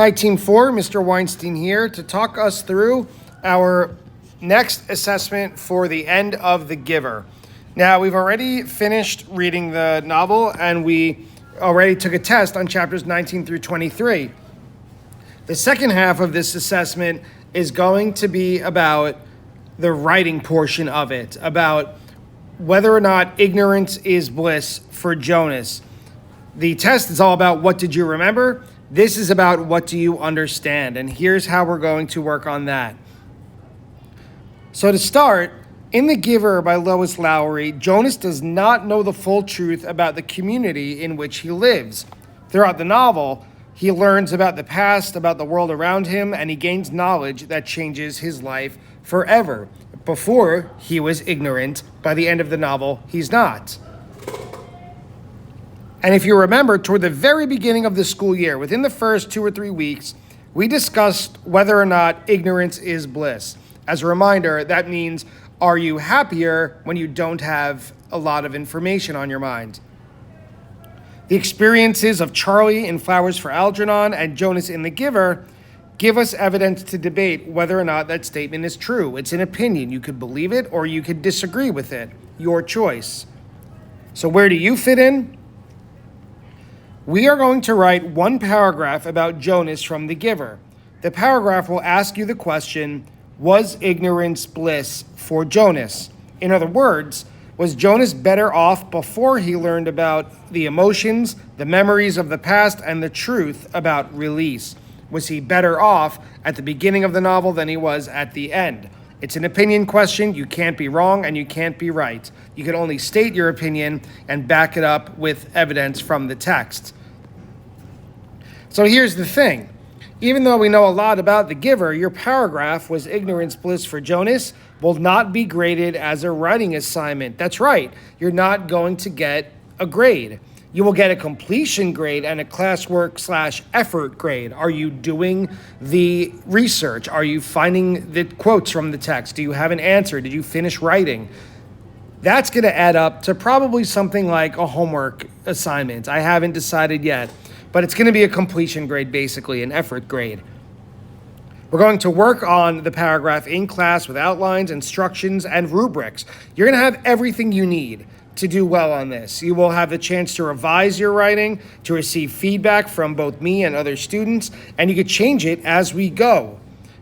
Hi, Team 4, Mr. Weinstein here to talk us through our next assessment for the end of The Giver. Now, we've already finished reading the novel and we already took a test on chapters 19 through 23. The second half of this assessment is going to be about the writing portion of it, about whether or not ignorance is bliss for Jonas. The test is all about what did you remember? This is about what do you understand? And here's how we're going to work on that. So to start, in The Giver by Lois Lowry, Jonas does not know the full truth about the community in which he lives. Throughout the novel, he learns about the past, about the world around him, and he gains knowledge that changes his life forever. Before, he was ignorant. By the end of the novel, he's not. And if you remember, toward the very beginning of the school year, within the first 2 or 3 weeks, we discussed whether or not ignorance is bliss. As a reminder, that means, are you happier when you don't have a lot of information on your mind? The experiences of Charlie in Flowers for Algernon and Jonas in The Giver give us evidence to debate whether or not that statement is true. It's an opinion. You could believe it or you could disagree with it. Your choice. So where do you fit in? We are going to write one paragraph about Jonas from The Giver. The paragraph will ask you the question, was ignorance bliss for Jonas? In other words, was Jonas better off before he learned about the emotions, the memories of the past, and the truth about release? Was he better off at the beginning of the novel than he was at the end? It's an opinion question. You can't be wrong and you can't be right. You can only state your opinion and back it up with evidence from the text. So here's the thing. Even though we know a lot about The Giver, your paragraph, was ignorance bliss for Jonas, will not be graded as a writing assignment. That's right. You're not going to get a grade. You will get a completion grade and a classwork/effort grade. Are you doing the research? Are you finding the quotes from the text? Do you have an answer? Did you finish writing? That's going to add up to probably something like a homework assignment. I haven't decided yet, but it's going to be a completion grade, basically, an effort grade. We're going to work on the paragraph in class with outlines, instructions, and rubrics. You're going to have everything you need to do well on this. You will have the chance to revise your writing, to receive feedback from both me and other students, and you could change it as we go.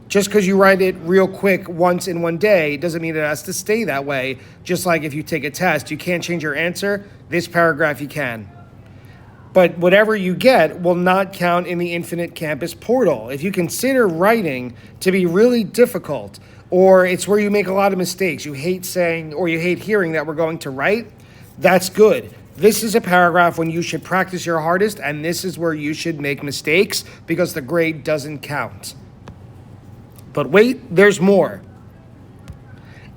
Just because you write it real quick once in one day doesn't mean it has to stay that way. Just like if you take a test, you can't change your answer. This paragraph you can. But whatever you get will not count in the Infinite Campus portal. If you consider writing to be really difficult, or it's where you make a lot of mistakes, you hate saying or you hate hearing that we're going to write, that's good. This is a paragraph when you should practice your hardest, and this is where you should make mistakes because the grade doesn't count. But wait, there's more.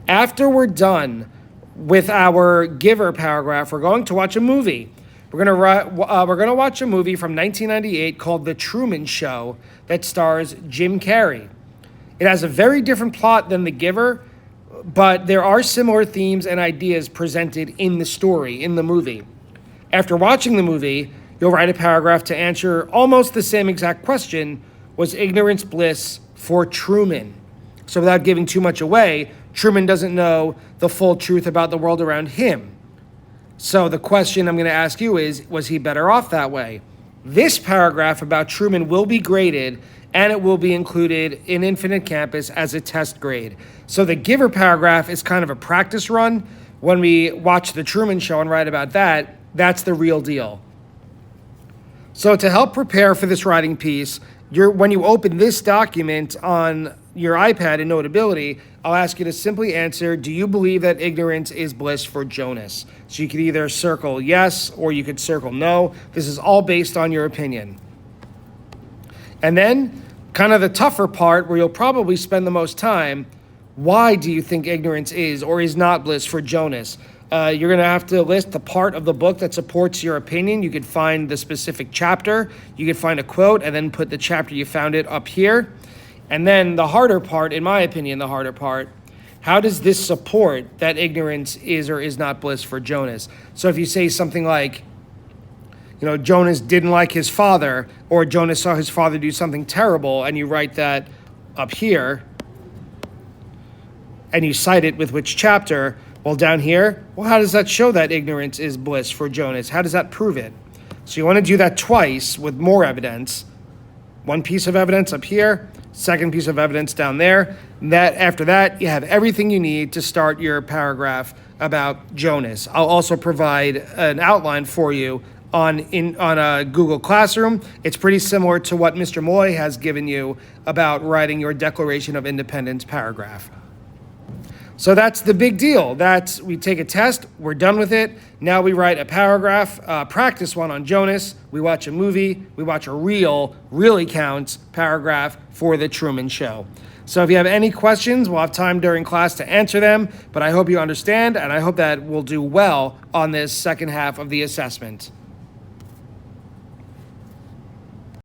After we're done with our Giver paragraph, we're going to watch a movie. We're going to watch a movie from 1998 called The Truman Show that stars Jim Carrey. It has a very different plot than The Giver, but there are similar themes and ideas presented in the story, in the movie. After watching the movie, you'll write a paragraph to answer almost the same exact question, was ignorance bliss for Truman? So without giving too much away, Truman doesn't know the full truth about the world around him. So the question I'm going to ask you is, was he better off that way? This paragraph about Truman will be graded, and it will be included in Infinite Campus as a test grade. So the Giver paragraph is kind of a practice run. When we watch The Truman Show and write about that, that's the real deal. So to help prepare for this writing piece, when you open this document on your iPad in Notability, I'll ask you to simply answer, do you believe that ignorance is bliss for Jonas? So you could either circle yes or you could circle no. This is all based on your opinion. And then kind of the tougher part where you'll probably spend the most time, why do you think ignorance is or is not bliss for Jonas? You're going to have to list the part of the book that supports your opinion. You could find the specific chapter. You could find a quote and then put the chapter you found it up here. And then the harder part, in my opinion, the harder part, how does this support that ignorance is or is not bliss for Jonas? So if you say something like, Jonas didn't like his father, or Jonas saw his father do something terrible, and you write that up here, and you cite it with which chapter. Well, down here, how does that show that ignorance is bliss for Jonas? How does that prove it? So you want to do that twice with more evidence. One piece of evidence up here, second piece of evidence down there. And after that, you have everything you need to start your paragraph about Jonas. I'll also provide an outline for you on a Google Classroom. It's pretty similar to what Mr. Moy has given you about writing your Declaration of Independence paragraph. So that's the big deal. We take a test, we're done with it. Now we write a paragraph, practice one on Jonas. We watch a movie, we watch a really counts paragraph for the Truman Show. So if you have any questions, we'll have time during class to answer them, but I hope you understand, and I hope that we'll do well on this second half of the assessment.